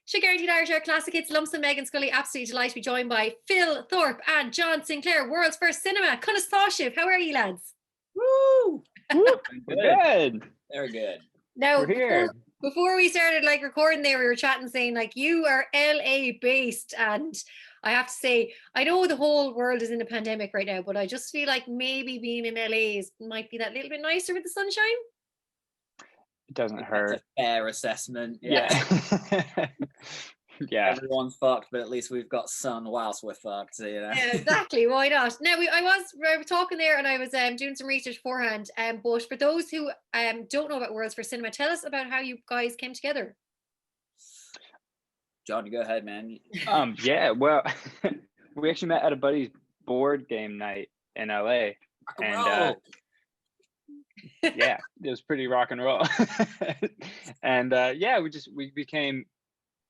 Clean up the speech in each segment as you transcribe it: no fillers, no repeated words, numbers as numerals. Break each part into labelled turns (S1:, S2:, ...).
S1: She guaranteed Irish Air Classic Hits, Lumps and Megan Scully. Absolutely delighted to be joined by Phil Thorpe and John Sinclair, World's First Cinema. Cunas Thashiv, how are you, lads?
S2: Woo!
S3: Good.
S2: Very good.
S1: Now,
S3: We're here.
S1: before we started recording there, we were chatting saying you are LA based, and I have to say, I know the whole world is in a pandemic right now, but I just feel like maybe being in LA might be that little bit nicer with the sunshine.
S3: It doesn't hurt.
S2: That's a fair assessment.
S3: Yeah. Yeah.
S2: Everyone's fucked, but at least we've got sun whilst we're fucked. So,
S1: Yeah, exactly. Why not? Now, we were talking there, and I was doing some research beforehand. But for those who don't know about Worlds for Cinema, tell us about how you guys came together.
S2: John, you go ahead, man.
S3: Yeah. Well, we actually met at a buddy's board game night in LA, and yeah, it was pretty rock and roll. And yeah, we became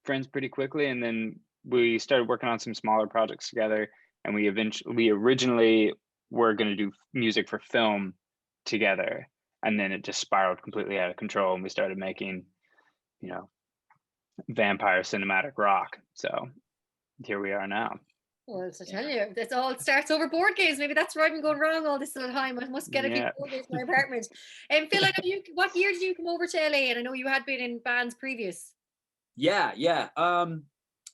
S3: friends pretty quickly, and then we started working on some smaller projects together, and we originally were going to do music for film together, and then it just spiraled completely out of control, and we started making vampire cinematic rock. So here we are now.
S1: Well, I tell you, it starts over board games. Maybe that's where I've been going wrong all this little time. I must get a few board games in my apartment. And Phil, I know what year did you come over to LA? And I know you had been in bands previous.
S2: Yeah.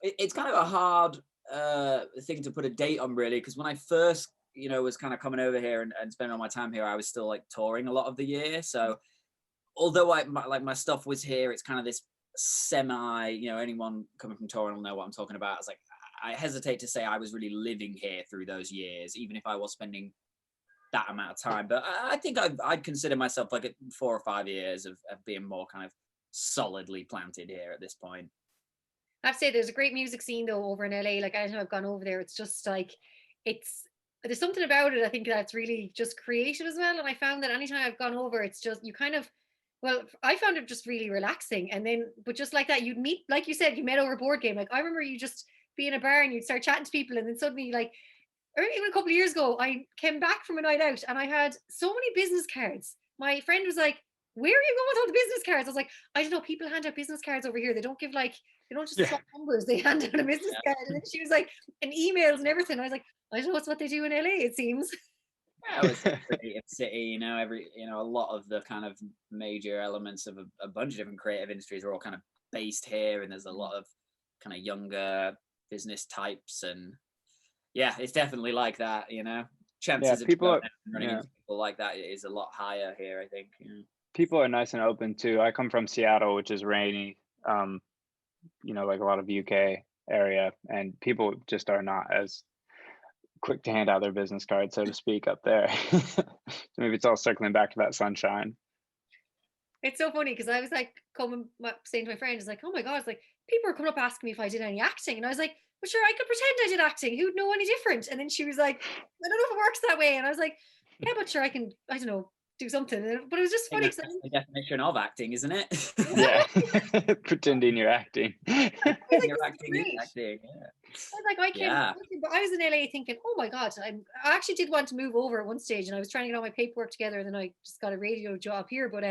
S2: It's kind of a hard thing to put a date on, really, because when I first, was kind of coming over here and spending all my time here, I was still touring a lot of the year. So although my stuff was here, it's kind of this semi, anyone coming from touring will know what I'm talking about. It's I hesitate to say I was really living here through those years, even if I was spending that amount of time. But I think I'd consider myself 4 or 5 years of being more kind of solidly planted here at this point.
S1: I have to say, there's a great music scene though over in LA. Anytime I've gone over there, it's just there's something about it, I think, that's really just creative as well. And I found that anytime I've gone over, it's just I found it just really relaxing. And then, but just like that, you'd meet, like you said, you met over a board game. I remember you just be in a bar and you'd start chatting to people, and then suddenly, or even a couple of years ago, I came back from a night out and I had so many business cards. My friend was like, "Where are you going with all the business cards?" I was like, "I don't know, people hand out business cards over here. They don't give they don't just swap numbers, they hand out a business card." And then she was like, and emails and everything. I was like, "I don't know, it's what they do in LA, it seems."
S2: Yeah, it's a creative city, a lot of the kind of major elements of a bunch of different creative industries are all kind of based here, and there's a lot of kind of younger business types, and yeah, it's definitely like that. Chances of
S3: people
S2: running into people like that is a lot higher here, I think.
S3: People are nice and open too. I come from Seattle, which is rainy, like a lot of UK area, and people just are not as quick to hand out their business cards, so to speak, up there. So maybe it's all circling back to that sunshine.
S1: It's so funny because I was saying to my friend, "Oh my god," it's people are coming up asking me if I did any acting, and I was like, "Well, sure, I could pretend I did acting. Who'd know any different?" And then she was like, "I don't know if it works that way," and I was like, "Yeah, but sure, I can. I don't know, do something." But it was just funny.
S2: That's the definition of acting, isn't it?
S3: Yeah. Pretending you're acting.
S2: You're acting is acting. Yeah.
S1: I was in LA thinking, "Oh my god!" I actually did want to move over at one stage, and I was trying to get all my paperwork together, and then I just got a radio job here. But I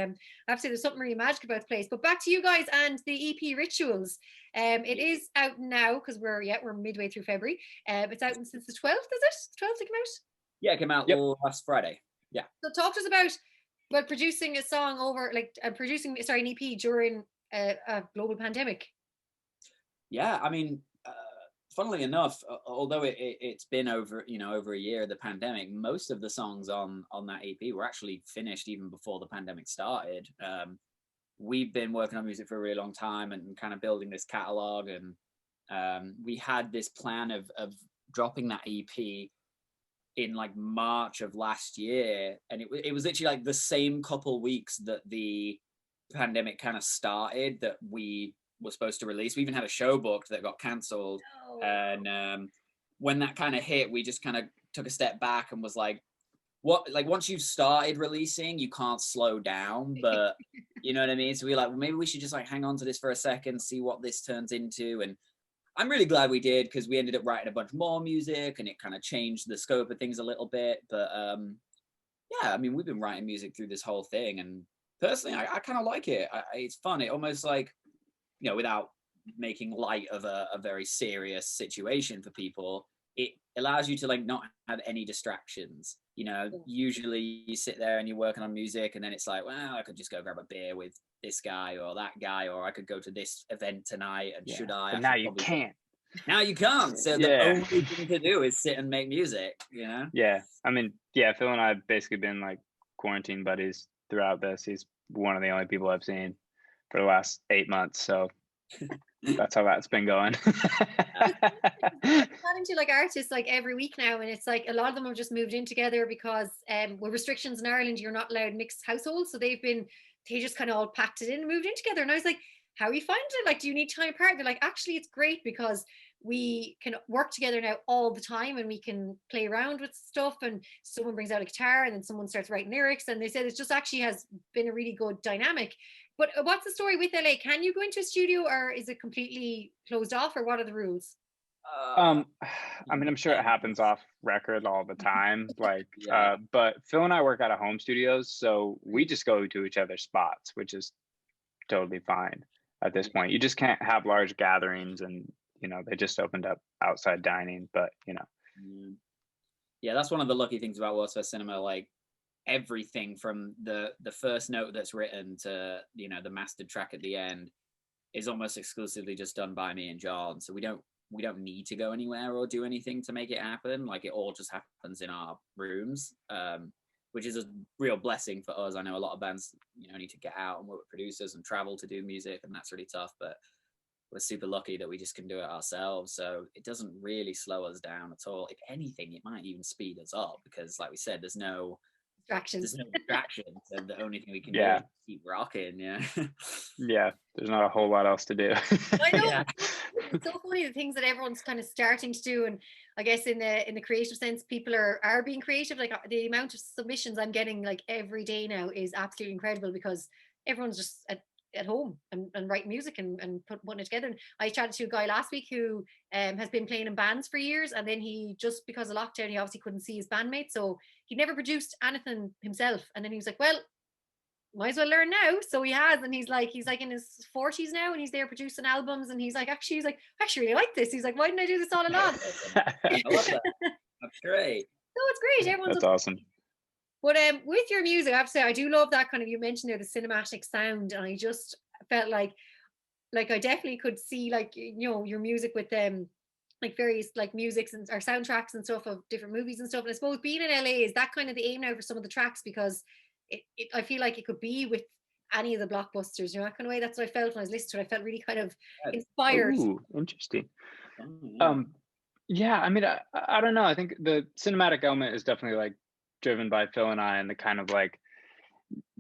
S1: have to say, there's something really magic about the place. But back to you guys and the EP Rituals. It is out now because we're midway through February. It's out since the 12th. Is it? 12th it came out?
S2: Yeah, it came out last Friday. Yeah.
S1: So talk to us about producing a song over producing an EP during a global pandemic.
S2: Yeah, I mean, funnily enough, although it's been over a year of the pandemic, most of the songs on that EP were actually finished even before the pandemic started. We've been working on music for a really long time and kind of building this catalog, and we had this plan of dropping that EP in March of last year, and it was literally the same couple weeks that the pandemic kind of started that we were supposed to release. We even had a show booked that got cancelled. And when that kind of hit, we just kind of took a step back and was once you've started releasing, you can't slow down, but you know what I mean? So we were well, maybe we should just hang on to this for a second, see what this turns into. And I'm really glad we did, because we ended up writing a bunch more music, and it kind of changed the scope of things a little bit. But yeah, I mean, we've been writing music through this whole thing, and personally, I kind of like it. It's fun. It almost without making light of a very serious situation for people, it allows you to like not have any distractions. You know, usually you sit there and you're working on music and then it's like, well, I could just go grab a beer with this guy or that guy, or I could go to this event tonight, and should I?
S3: But now you can't.
S2: Now you can't. So the only thing to do is sit and make music, you know?
S3: Yeah. I mean, yeah, Phil and I have basically been like quarantine buddies throughout this. He's one of the only people I've seen for the last 8 months. So that's how that's been going.
S1: Chatting to like artists like every week now, and it's like a lot of them have just moved in together because with restrictions in Ireland, you're not allowed mixed households. So they just kind of all packed it in and moved in together. And I was like, how are you finding it? Like, do you need time apart? They're like, actually, it's great because we can work together now all the time and we can play around with stuff, and someone brings out a guitar and then someone starts writing lyrics, and they said it's just actually has been a really good dynamic. But what's the story with LA? Can you go into a studio, or is it completely closed off, or what are the rules?
S3: I mean, I'm sure it happens off record all the time, like but Phil and I work out of home studios, so we just go to each other's spots, which is totally fine at this point. You just can't have large gatherings, and you know, they just opened up outside dining, but you know.
S2: Yeah, that's one of the lucky things about World's First Cinema. Like everything from the first note that's written to, you know, the mastered track at the end is almost exclusively just done by me and John. So we don't need to go anywhere or do anything to make it happen. Like it all just happens in our rooms, which is a real blessing for us. I know a lot of bands, you know, need to get out and work with producers and travel to do music, and that's really tough, but we're super lucky that we just can do it ourselves. So it doesn't really slow us down at all. If anything, it might even speed us up because, like we said, there's no distractions. And the only thing we can do is keep rocking.
S3: Yeah, there's not a whole lot else to do.
S1: I know. It's so funny the things that everyone's kind of starting to do, and I guess in the creative sense, people are being creative. Like the amount of submissions I'm getting like every day now is absolutely incredible because everyone's just at home and writing music and putting it together. And I chatted to a guy last week who has been playing in bands for years, and then he just because of lockdown he obviously couldn't see his bandmates, so he'd never produced anything himself, and then he was like, well, might as well learn now. So he has, and he's like in his 40s now, and he's there producing albums, and he's like I actually really like this. He's like, why didn't I do this all along?
S2: I love that. That's great.
S1: No, it's great. Everyone's
S3: That's awesome.
S1: But with your music, I have to say, I do love that kind of, you mentioned there, the cinematic sound. And I just felt like I definitely could see, like, you know, your music with like various like musics and or soundtracks and stuff of different movies and stuff. And I suppose being in LA, is that kind of the aim now for some of the tracks? Because I feel like it could be with any of the blockbusters, you know, that kind of way. That's what I felt when I was listening to it. I felt really kind of inspired.
S3: Ooh, interesting. Yeah, I mean, I don't know. I think the cinematic element is definitely like driven by Phil and I, and the kind of like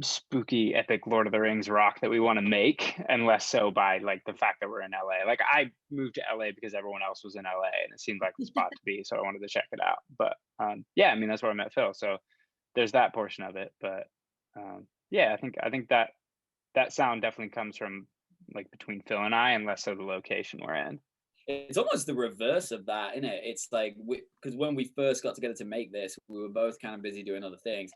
S3: spooky epic Lord of the Rings rock that we want to make, and less so by like the fact that we're in LA. Like I moved to LA because everyone else was in LA and it seemed like the spot to be, so I wanted to check it out. But yeah, I mean, that's where I met Phil, so there's that portion of it. But yeah, I think that sound definitely comes from like between Phil and I, and less so the location we're in.
S2: It's almost the reverse of that, isn't it? It's like, because when we first got together to make this, we were both kind of busy doing other things.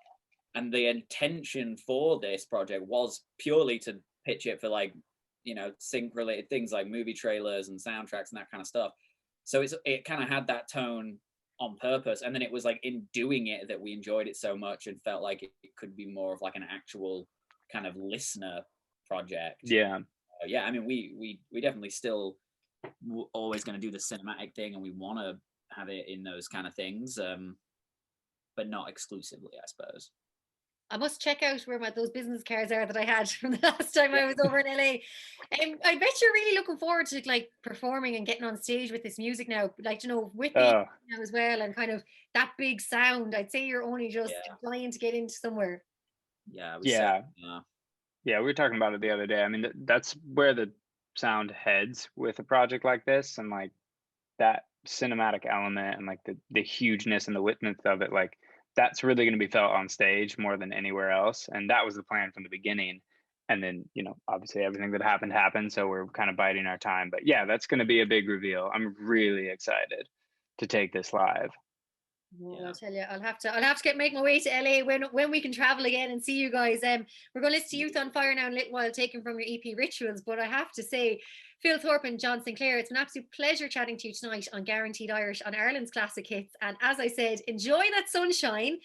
S2: And the intention for this project was purely to pitch it for like, you know, sync related things like movie trailers and soundtracks and that kind of stuff. So it kind of had that tone on purpose. And then it was like in doing it that we enjoyed it so much and felt like it could be more of like an actual kind of listener project.
S3: Yeah.
S2: Yeah. I mean, we definitely still always going to do the cinematic thing, and we want to have it in those kind of things, but not exclusively, I suppose.
S1: I must check out where those business cards are that I had from the last time I was over in LA. I bet you're really looking forward to like performing and getting on stage with this music now, like, you know, with me now as well, and kind of that big sound. I'd say you're only just trying to get into somewhere.
S3: Yeah, we were talking about it the other day. I mean, that's where the sound heads with a project like this, and like that cinematic element and like the hugeness and the witness of it, like that's really going to be felt on stage more than anywhere else. And that was the plan from the beginning. And then, you know, obviously everything that happened, so we're kind of biding our time. But yeah, that's going to be a big reveal. I'm really excited to take this live.
S1: Well,
S2: Yeah.
S1: I'll tell you, I'll have to make my way to LA when we can travel again and see you guys. We're going to listen to Youth on Fire now in a little while, taken from your EP Rituals. But I have to say, Phil Thorpe and John Sinclair, it's an absolute pleasure chatting to you tonight on Guaranteed Irish on Ireland's Classic Hits. And as I said, enjoy that sunshine.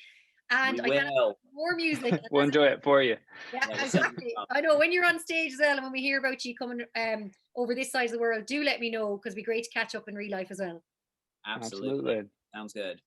S1: And
S2: We
S1: I can't
S2: will.
S1: more music.
S3: We'll enjoy it for you.
S1: Yeah,
S2: Yeah, we'll send you
S1: exactly.
S2: some.
S1: I know when you're on stage as well, and when we hear about you coming over this side of the world, do let me know because it'd be great to catch up in real life as well.
S2: Absolutely.
S3: Absolutely.
S2: Sounds good.